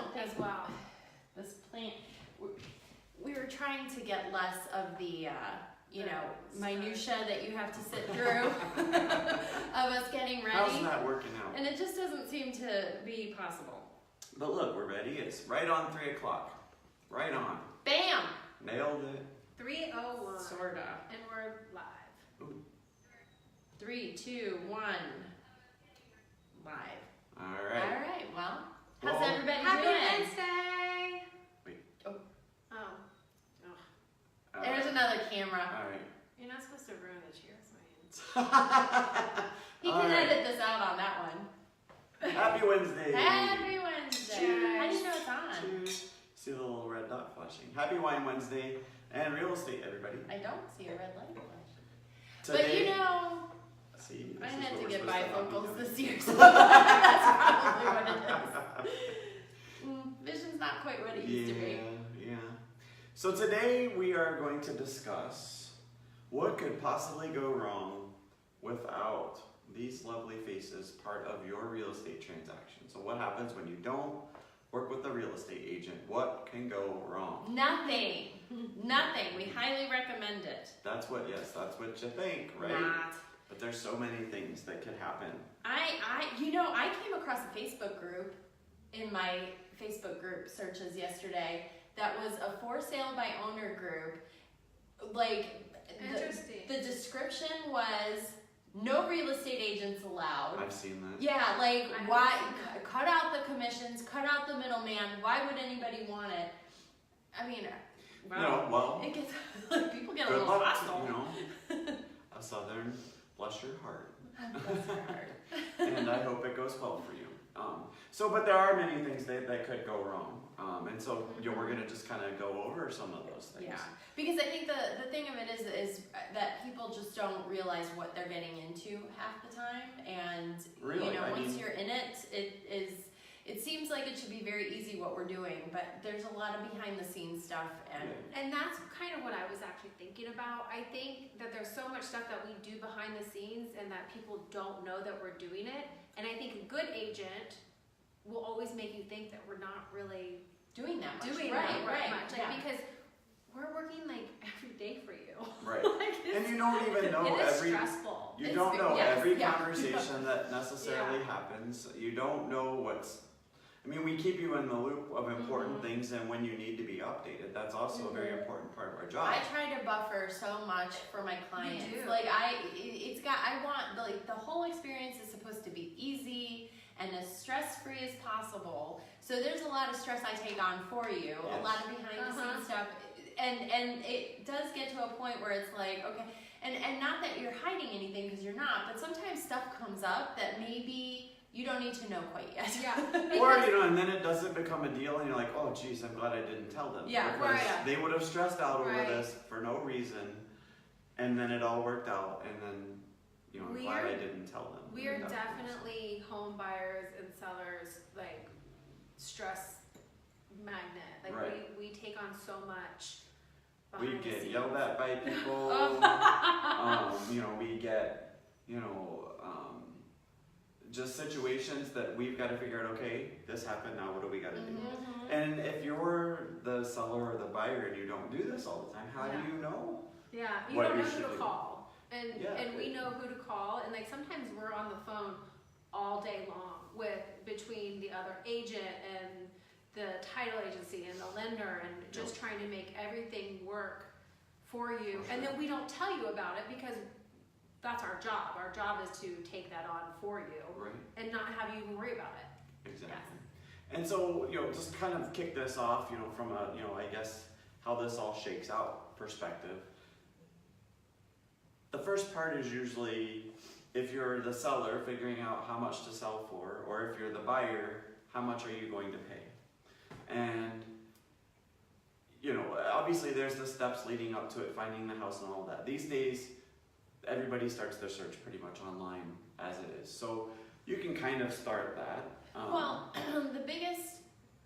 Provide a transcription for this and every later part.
don't think as well. this plant. We were trying to get less of the minutia that you have to sit through of us getting ready. How's that working out? And it just doesn't seem to be possible. But look, we're ready. It's right on 3 o'clock. Right on. Bam! Nailed it. 3:01. Sorta. And we're live. Ooh. 3, 2, 1. Live. All right. All right. Well, how's Well, everybody Happy doing? Wednesday! Wait. Oh. There's another camera. All right. You're not supposed to ruin the cheers, man. He All can right. edit this out on that one. Happy Wednesday. Happy Wednesday. Cheers. I didn't know it's on. Cheers. See the little red dot flashing. Happy Wine Wednesday and real estate, everybody. I don't see a red light flash. Today, But you know, see, I this is had what to we're get supposed to not be bifocals doing. this year, so that's probably what it is. Vision's not quite what it used to be. Yeah. So today we are going to discuss what could possibly go wrong without these lovely faces part of your real estate transaction. So what happens when you don't work with a real estate agent? What can go wrong? Nothing. Nothing. We highly recommend it. That's what you think, right? Not. But there's so many things that could happen. I came across a Facebook group in my Facebook group searches yesterday that was a for sale by owner group. Like, Interesting. the description was no real estate agents allowed. I've seen that. Yeah, like I why haven't seen that. cut out the commissions, cut out the middleman. Why would anybody want it? I mean, Well, it gets like people get a good little luck, hostile. a Southern, bless your heart. Bless your heart. And I hope it goes well for you. But there are many things that could go wrong. And so we're going to just kind of go over some of those things. Yeah, because I think the thing of it is that people just don't realize what they're getting into half the time, and Really? Once you're in it, it seems like it should be very easy what we're doing, but there's a lot of behind the scenes stuff, And that's kind of what I was actually thinking about. I think that there's so much stuff that we do behind the scenes and that people don't know that we're doing it. And I think a good agent will always make you think that we're not really doing that much. doing right, that right, much. Like, yeah. because we're working like every day for you. Right. Like, And you don't even know it is every... stressful. You It's don't know yes, every yeah. conversation that necessarily happens. You don't know we keep you in the loop of important things and when you need to be updated. That's also a very important part of our job. I try to buffer so much for my clients. You do. Like I want the whole experience is supposed to be easy and as stress-free as possible. So there's a lot of stress I take on for you, Yes. a lot of behind-the-scenes stuff, and it does get to a point where it's like, okay, and not that you're hiding anything because you're not, but sometimes stuff comes up that maybe you don't need to know quite yet. Yeah. Or, and then it doesn't become a deal and you're like, oh geez, I'm glad I didn't tell them. Yeah, because right. they would have stressed out over Right. this for no reason, and then it all worked out, and then, I'm glad I didn't tell them. We are definitely home buyers and sellers, like, stress magnet. Like, Right. we take on so much. We behind the get scenes. yelled at by people. We get, just situations that we've got to figure out, okay, this happened, now what do we got to do? And if you're the seller or the buyer and you don't do this all the time, how do you know? Yeah, you What don't you know should who to do. call. And Yeah. and we know who to call, and like sometimes we're on the phone all day long between the other agent and the title agency and the lender and just trying to make everything work for you. For And sure. then we don't tell you about it because that's our job. Our job is to take that on for you Right. and not have you even worry about it. Exactly. And so, just kind of kick this off, from a, I guess how this all shakes out perspective. The first part is usually if you're the seller figuring out how much to sell for, or if you're the buyer, how much are you going to pay? And, obviously there's the steps leading up to it, finding the house and all that. These days, everybody starts their search pretty much online as it is. So you can kind of start that. Well, the biggest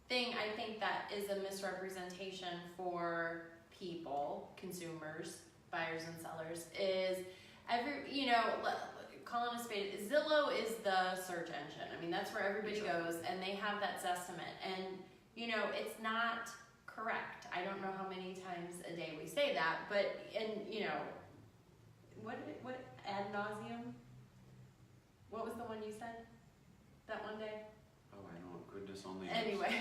thing I think that is a misrepresentation for people, consumers, buyers and sellers, is calling a spade, Zillow is the search engine. I mean, that's where everybody goes, and they have that Zestimate. And you know, it's not correct. I don't know how many times a day we say that, but, and, you know, what, ad nauseum? What was the one you said that one day? Oh, I know, goodness only knows. Anyway.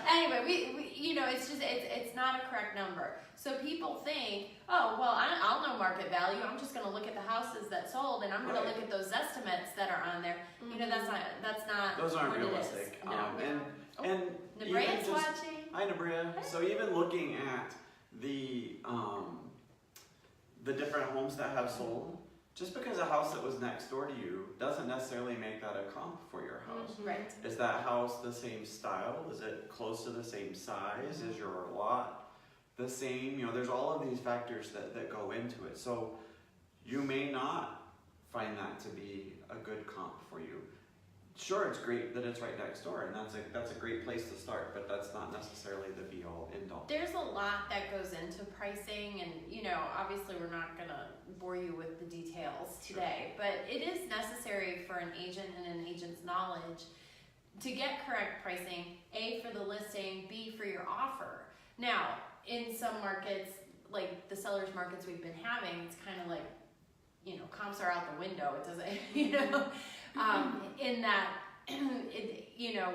Anyway, we you know, it's just, it's not a correct number. So people think, oh, well, I'll know market value. I'm just going to look at the houses that sold, and I'm going to look at those estimates that are on there. You know, that's not Those aren't what realistic. It is. No. And Nebra's watching. Hi, Nebria. So even looking at the different homes that have sold, just because a house that was next door to you doesn't necessarily make that a comp for your house. Right. Is that house the same style? Is it close to the same size? Is your lot the same? You know, there's all of these factors that go into it. So you may not find that to be a good comp for you. Sure, it's great that it's right next door, and that's a great place to start, but that's not necessarily the be-all, end-all. There's a lot that goes into pricing, and, you know, obviously we're not going to bore you with the details today, but it is necessary for an agent and an agent's knowledge to get correct pricing, A, for the listing, B, for your offer. Now, in some markets, like the sellers markets we've been having, it's kind of like, you know, comps are out the window. It doesn't, you know, in that, you know,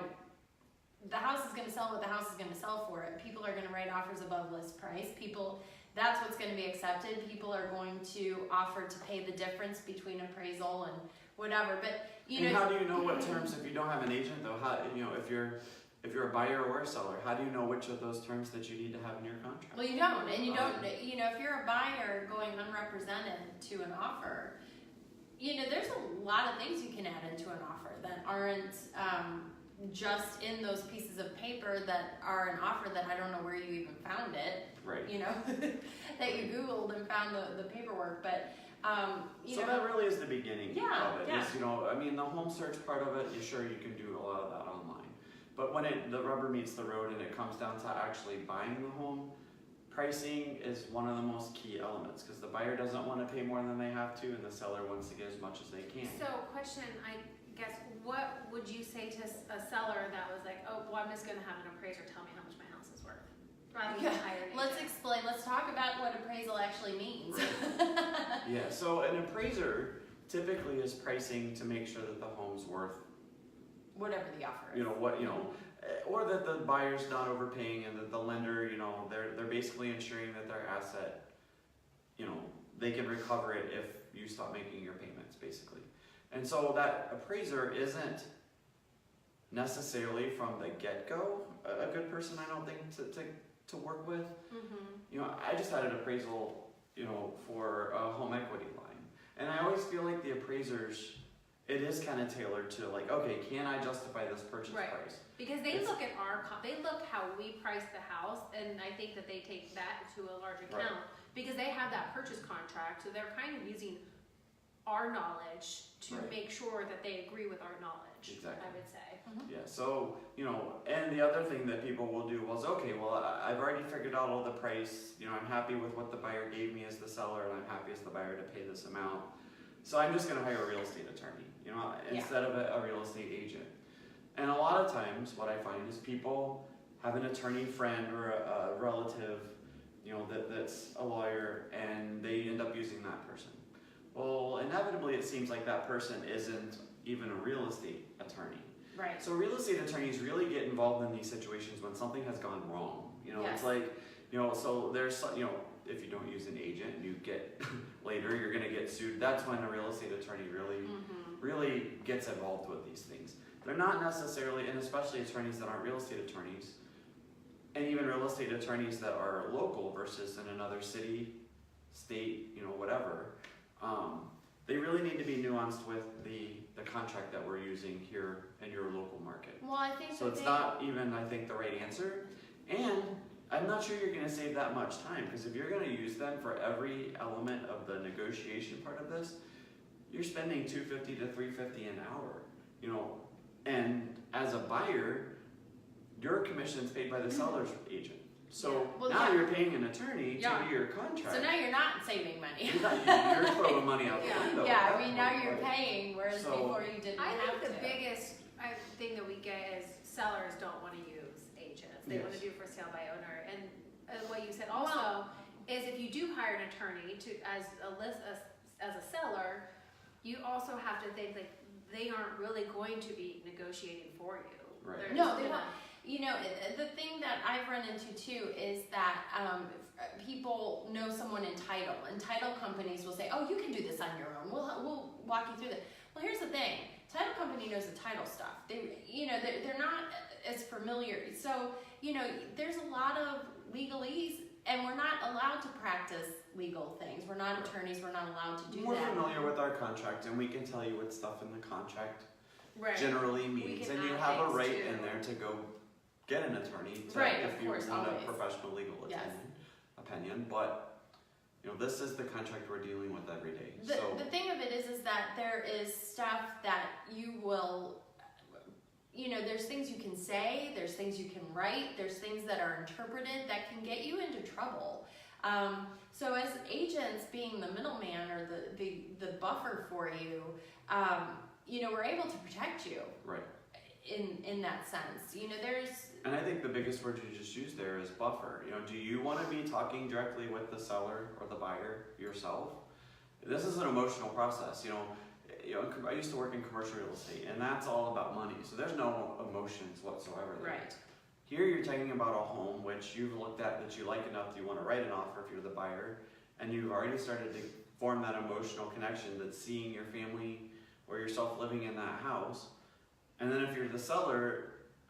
the house is going to sell what the house is going to sell for it. People are going to write offers above list price. That's what's going to be accepted. People are going to offer to pay the difference between appraisal and whatever. But, you know. And how do you know what terms, if you don't have an agent though, how, you know, if you're a buyer or a seller, how do you know which of those terms that you need to have in your contract? Well, you don't, and you don't, you know, if you're a buyer going unrepresented to an offer, you know, there's a lot of things you can add into an offer that aren't just in those pieces of paper that are an offer that I don't know where you even found it. Right. You know, that you Googled and found the paperwork, but you so know. that really is the beginning of it. Yeah. Is, you know, I mean, the home search part of it, you can do a lot of that online. But when the rubber meets the road and it comes down to actually buying the home, pricing is one of the most key elements because the buyer doesn't want to pay more than they have to, and the seller wants to get as much as they can. So, question, I guess, what would you say to a seller that was like, oh, well, I'm just going to have an appraiser tell me how much my house is worth, rather than hire an Let's agent? explain. Let's talk about what appraisal actually means. Yeah. So an appraiser typically is pricing to make sure that the home's worth Whatever the offer is. you know what you know, or that the buyer's not overpaying and that the lender, you know, they're basically ensuring that their asset, you know, they can recover it if you stop making your payments, basically. And so that appraiser isn't necessarily from the get-go a good person, I don't think, to work with. You know, I just had an appraisal, you know, for a home equity line, and I always feel like the appraisers, it is kind of tailored to like, okay, can I justify this purchase price? Because they look at they look how we price the house, and I think that they take that to a large account because they have that purchase contract, so they're kind of using our knowledge to make sure that they agree with our knowledge. Exactly. I would say. Yeah. So you know, and the other thing that people will do was, okay, well, I've already figured out all the price. You know, I'm happy with what the buyer gave me as the seller, and I'm happy as the buyer to pay this amount. So I'm just going to hire a real estate attorney, you know, instead of a real estate agent. And a lot of times what I find is people have an attorney friend or a relative, you know, that's a lawyer, and they end up using that person. Well, inevitably it seems like that person isn't even a real estate attorney. Right. So real estate attorneys really get involved in these situations when something has gone wrong. You know, it's like, you know, so there's, you know, if you don't use an agent, you get later, you're going to get sued. That's when a real estate attorney really gets involved with these things. They're not necessarily, and especially attorneys that aren't real estate attorneys, and even real estate attorneys that are local versus in another city, state, you know, whatever. They really need to be nuanced with the contract that we're using here in your local market. Well, I think so. It's not even, I think, the right answer, and I'm not sure you're going to save that much time, because if you're going to use them for every element of the negotiation part of this, you're spending $250 to $350 an hour, you know, and as a buyer, your commission's paid by the seller's agent. So now you're paying an attorney to do your contract. So now you're not saving money. You're throwing money out the window. Yeah, I mean, now you're paying, whereas before you didn't have to. I think the biggest thing that we get is sellers don't want to use agents. They want to Yes. do for sale by owner. And what you said also is if you do hire an attorney as a seller, you also have to think like they aren't really going to be negotiating for you. Right. They're No, just they gonna- won't. You know, the thing that I've run into too is that people know someone in title, and title companies will say, "Oh, you can do this on your own. We'll walk you through this." Well, here's the thing: title company knows the title stuff. They're not as familiar. So there's a lot of legalese, and we're not allowed to practice legal things. We're not attorneys. We're not allowed to do We're that. familiar with our contract, and we can tell you what stuff in the contract Right. generally means, can and you add have a things right too. in there to go get an attorney to, Right, if of you course, want always. a professional legal Yes. opinion. But this is the contract we're dealing with every day. The thing of it is that there is stuff that you will, there's things you can say, there's things you can write, there's things that are interpreted that can get you into trouble. So as agents, being the middleman or the buffer for you, we're able to protect you Right. in that sense. And I think the biggest word you just used there is buffer. Do you want to be talking directly with the seller or the buyer yourself? This is an emotional process. I used to work in commercial real estate, and that's all about money. So there's no emotions whatsoever there. Right. Here you're talking about a home which you've looked at that you like enough that you want to write an offer if you're the buyer, and you've already started to form that emotional connection that's seeing your family or yourself living in that house. And then if you're the seller,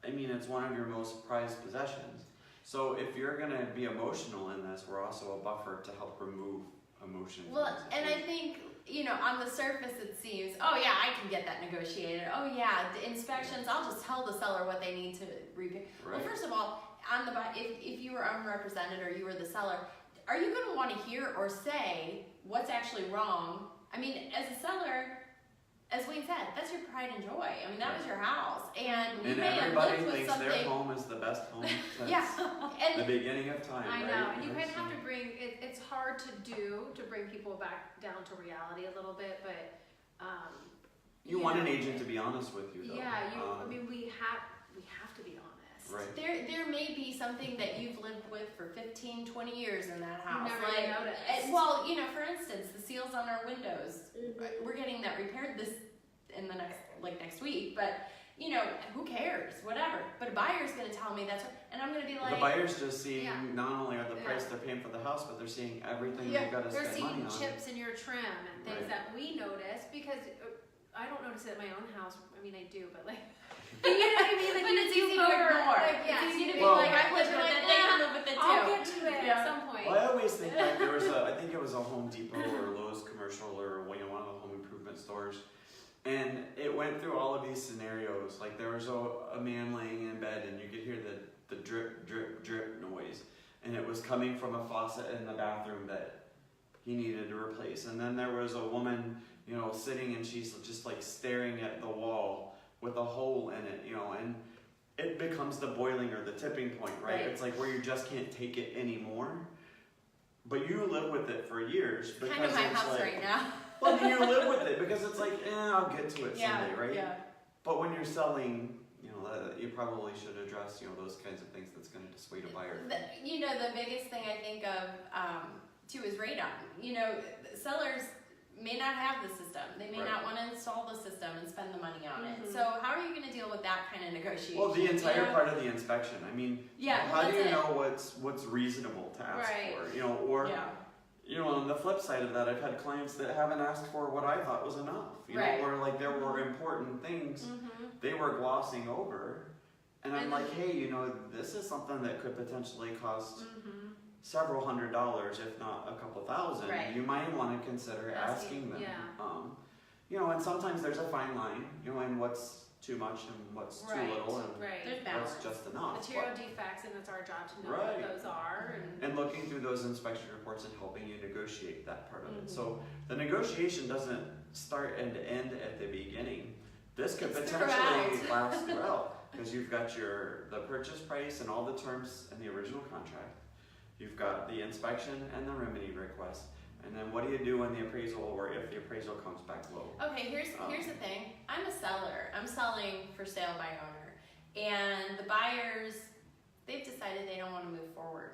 it's one of your most prized possessions. So if you're going to be emotional in this, we're also a buffer to help remove emotion. from Well, the and I situation. think, on the surface it seems, oh yeah, I can get that negotiated. Oh yeah, the inspections, I'll just tell the seller what they need to repair. Well, Right. first of all, if you were unrepresented or you were the seller, are you going to want to hear or say what's actually wrong? As a seller, as Wayne said, that's your pride and joy. That was your house, and you And may have everybody lived with thinks something. their home is the best home since Yeah, the and beginning of time. I right? know, and you kind of So- have to bring it's hard to bring people back down to reality a little bit, but You want an agent to be honest with you, though. Yeah, we have to be honest. Right. there may be something that you've lived with for 15, 20 years in that house. never noticed. Well, for instance, the seals on our windows, we're getting that repaired in the next week, but who cares? Whatever. But a buyer's gonna tell me and I'm gonna be like, The buyer's just seeing Yeah. not only are the price Yeah. they're paying for the house, but they're seeing everything Yeah, they've got to They're spend money seeing on. chips in your trim and things Right. that we notice because I don't notice it at my own house. I do, but but you know what I mean? but it's easy to ignore. yeah, It's easy to be Well- like, I've lived with it, they can live with it too. I'll get to it Yeah. at some point. Well, I always think like there was I think it was a Home Depot or Lowe's commercial or one of the home improvement stores, and it went through all of these scenarios. Like there was a man laying in bed, and you could hear the drip, drip, drip noise, and it was coming from a faucet in the bathroom that he needed to replace. And then there was a woman, sitting, and she's just like staring at the wall with a hole in it, and it becomes the boiling or the tipping point, right? Right. It's like where you just can't take it anymore. But you live with it for years because Kind of my it's house like, right now. well, you live with it because it's like, I'll get to it Yeah, someday, right? yeah. But when you're selling, you probably should address, those kinds of things that's going to dissuade a buyer. The biggest thing I think of too is radon. Sellers may not have the system. They may Right. not want to install the system and spend the money on it. Mhm. So how are you going to deal with that kind of negotiation? Well, the entire part of the inspection. Yeah, how do that's you it. know what's reasonable to ask Right. for? Or Yeah. on the flip side of that, I've had clients that haven't asked for what I thought was enough. Right. Or like there were important things they were glossing over, and I'm And like, hey, this is something that could potentially cost Mm-hmm. several $100s, if not a couple thousand. Right. You might want to consider asking them. Yeah. And sometimes there's a fine line, in what's too much and what's too Right. little and Right. There's balance. what's just enough. Material defects, and it's our job to know Right. what those are. And looking through those inspection reports and helping you negotiate that part of it. Mhm. So the negotiation doesn't start and end at the beginning. This could It's potentially throughout. last throughout because you've got the purchase price and all the terms in the original contract. You've got the inspection and the remedy request. And then what do you do when the appraisal or if the appraisal comes back low? Okay, here's the thing. I'm a seller. I'm selling for sale by owner. and the buyers, they've decided they don't want to move forward.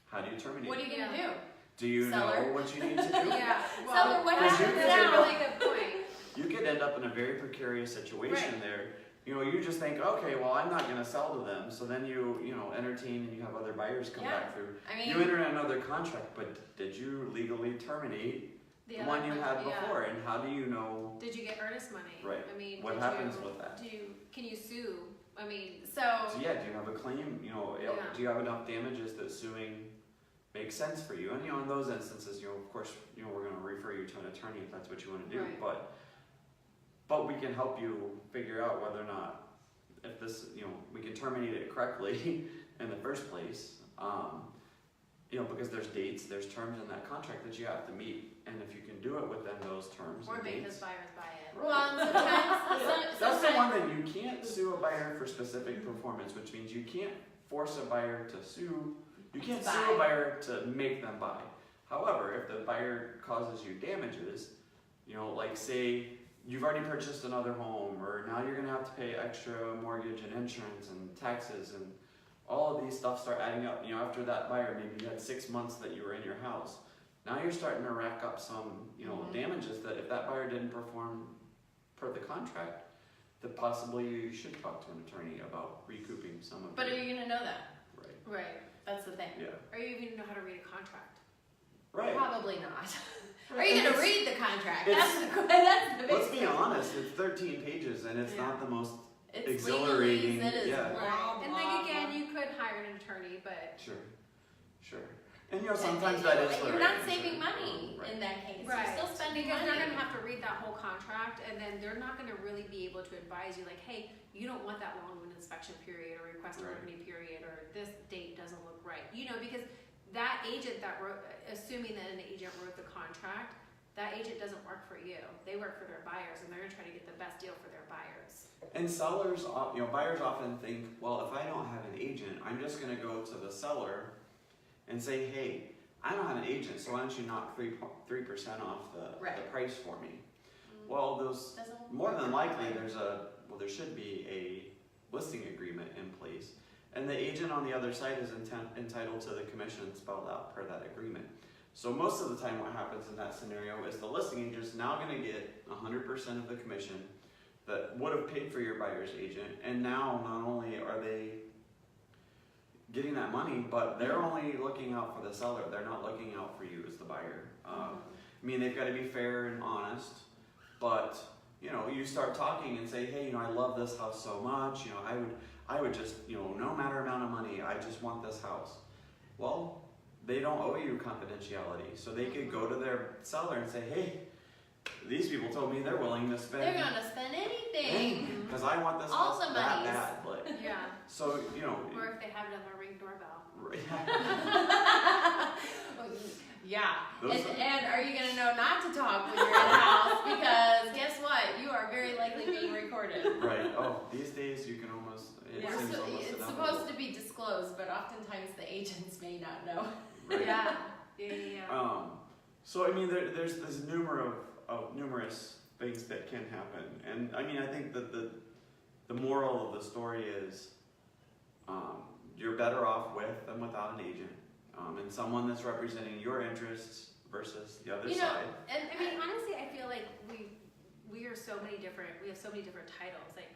How do you terminate? What are you gonna do? Do you Seller? know what you need to do? Yeah. Seller, what Because you happens could That's end a now? really good point. You could end up in a very precarious situation Right. there. You know, you just think, okay, well, I'm not going to sell to them. So then you entertain and you have other buyers come Yeah. back through. I You mean, enter another contract, but did you legally terminate the other one you had yeah. before? And how do you know Did you get earnest money? Right. I mean, what did happens you, with that? can you sue? I mean, so So yeah, do you have a claim? You know, Yeah. do you have enough damages that suing makes sense for you? And you know, in those instances, of course, we're going to refer you to an attorney if that's what you want to do. Right. But we can help you figure out whether or not if this, we can terminate it correctly in the first place. Because there's dates, there's terms in that contract that you have to meet, and if you can do it within those terms or and make dates. those buyers buy it. well, and sometimes, That's the one thing, you can't sue a buyer for specific performance, which means you can't force a buyer to sue. You can't To sue buy. a buyer to make them buy. However, if the buyer causes you damages, like say you've already purchased another home, or now you're gonna have to pay extra mortgage and insurance and taxes, and all of these stuff start adding up. After that buyer, maybe you had 6 months that you were in your house. Now you're starting to rack up some, damages that if that buyer didn't perform per the contract, that possibly you should talk to an attorney about recouping some of but your- are you gonna know that? Right. Right. That's the thing. Yeah. Or you even know how to read a contract. Right. Probably not. Are And you gonna it's- read the contract? it's- That's the big Let's be thing. honest, it's 13 pages and it's Yeah. not the most It's exhilarating, legalese, it is yeah. blah, And blah, like again, blah. you could hire an attorney, but sure. And sometimes that is the You're right not saving answer. money Right. in that case. right, You're still spending because money. they're gonna have to read that whole contract, and then they're not gonna really be able to advise you like, hey, you don't want that long of an inspection period or request a Right. opening period, or this date doesn't look right. Because that agent that wrote, assuming that an agent wrote the contract, that agent doesn't work for you. They work for their buyers, and they're gonna try to get the best deal for their buyers. And sellers, buyers often think, well, if I don't have an agent, I'm just going to go to the seller and say, hey, I don't have an agent, so why don't you knock 3% off the Right. price for me? Well, Doesn't more work than that likely, way. there should be a listing agreement in place. And the agent on the other side is entitled to the commission spelled out per that agreement. So most of the time what happens in that scenario is the listing agent is now going to get 100% of the commission that would have paid for your buyer's agent. And now not only are they getting that money, but they're only looking out for the seller. They're not looking out for you as the buyer. I mean, they've got to be fair and honest, but you start talking and say, hey, I love this house so much. I would just, no matter amount of money, I just want this house. Well, they don't owe you confidentiality, so they could go to their seller and say, hey, these people told me they're willing to spend They're gonna spend anything. because I want this All house the that monies. bad. But Yeah. so Or if they have it on their Ring doorbell. Yeah. Those And are you gonna know not to talk when you're in the house? Because guess what? You are very likely being recorded. right. Oh, these days you can almost. It Yeah. seems So almost it's inevitable. supposed to be disclosed, but oftentimes the agents may not know. Right. Yeah. Yeah. So I mean, there's numerous things that can happen, and I mean, I think that the moral of the story is, you're better off with than without an agent, and someone that's representing your interests versus the other side. And I mean, honestly, I feel like we are so many different. We have so many different titles. Like,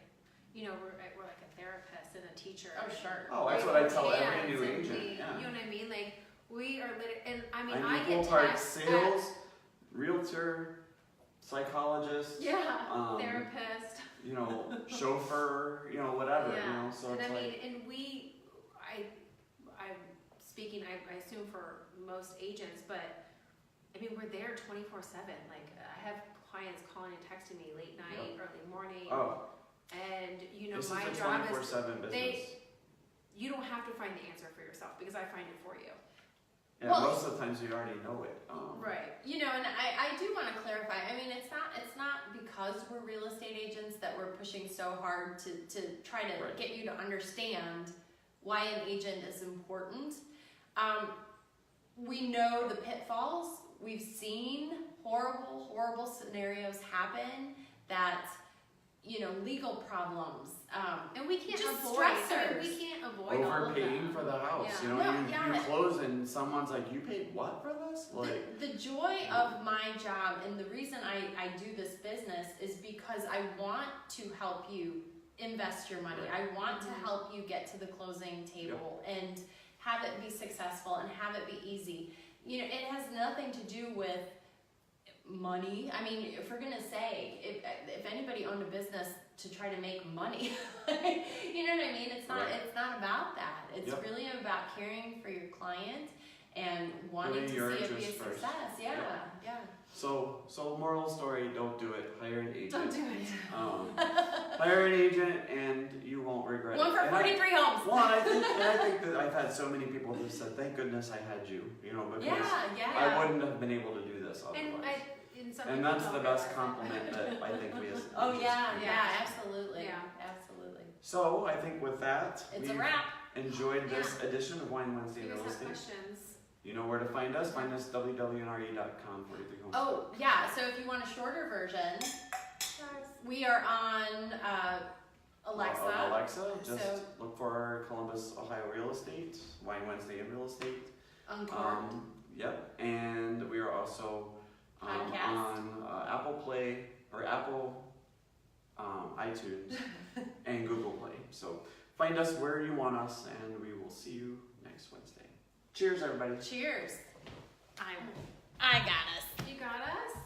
we're like a therapist and a teacher. Oh, sure. Oh, that's what I tell every new agent. Yeah. You know what I mean? Like, we are and I mean, I'm I equal get parts texts sales, realtor, psychologist, therapist. chauffeur, whatever, Yeah. so And it's I mean, like, and I'm speaking, I assume for most agents, but I mean, we're there 24/7. Like, I have clients calling and texting me late night, early morning, oh, and this my is a job 24/7 business. you don't have to find the answer for yourself because I find it for you. Yeah, Well, most of the times you already know it. Right. And I do want to clarify. I mean, it's not because we're real estate agents that we're pushing so hard to try to Right. get you to understand why an agent is important. We know the pitfalls. We've seen horrible scenarios happen that legal problems. And we can't Just avoid. stressors. We can't avoid all of Overpaying them. for the house. Yeah. You close and someone's like, you paid what for this? Like, The joy of my job and the reason I do this business is because I want to help you invest your money. Right. I want to help you get to the closing table and have it be successful and have it be easy. It has nothing to do with money. I mean, if we're gonna say, if anybody owned a business to try to make money, you know what I mean? It's not. Right. It's not about that. It's Yep. really about caring for your client and wanting Putting to your see it be a interests first. success. Yeah, Yep. yeah. so moral story, don't do it. Hire an agent. Don't do it. Hire an agent and you won't regret One it. for And 43 homes. I think that I've had so many people who said, thank goodness I had you, because Yeah. I wouldn't have been able to do this otherwise. And That's the best compliment that I think we as Oh agents yeah, can yeah, get. absolutely. Yeah. Absolutely. So I think with that, It's a we've wrap. enjoyed this edition of Wine Wednesday You guys Real have Estate. questions? You know where to find us. Find us www.nre.com 43 homes. Oh yeah, so if you want a shorter version, we are on Alexa. Alexa, just So- look for our Columbus, Ohio Real Estate, Wine Wednesday and Real Estate. Uncorked. Yep, and we are also Podcast. on Apple Play or Apple iTunes and Google Play. So find us where you want us, and we will see you next Wednesday. Cheers, everybody. Cheers. I I got us. You got us?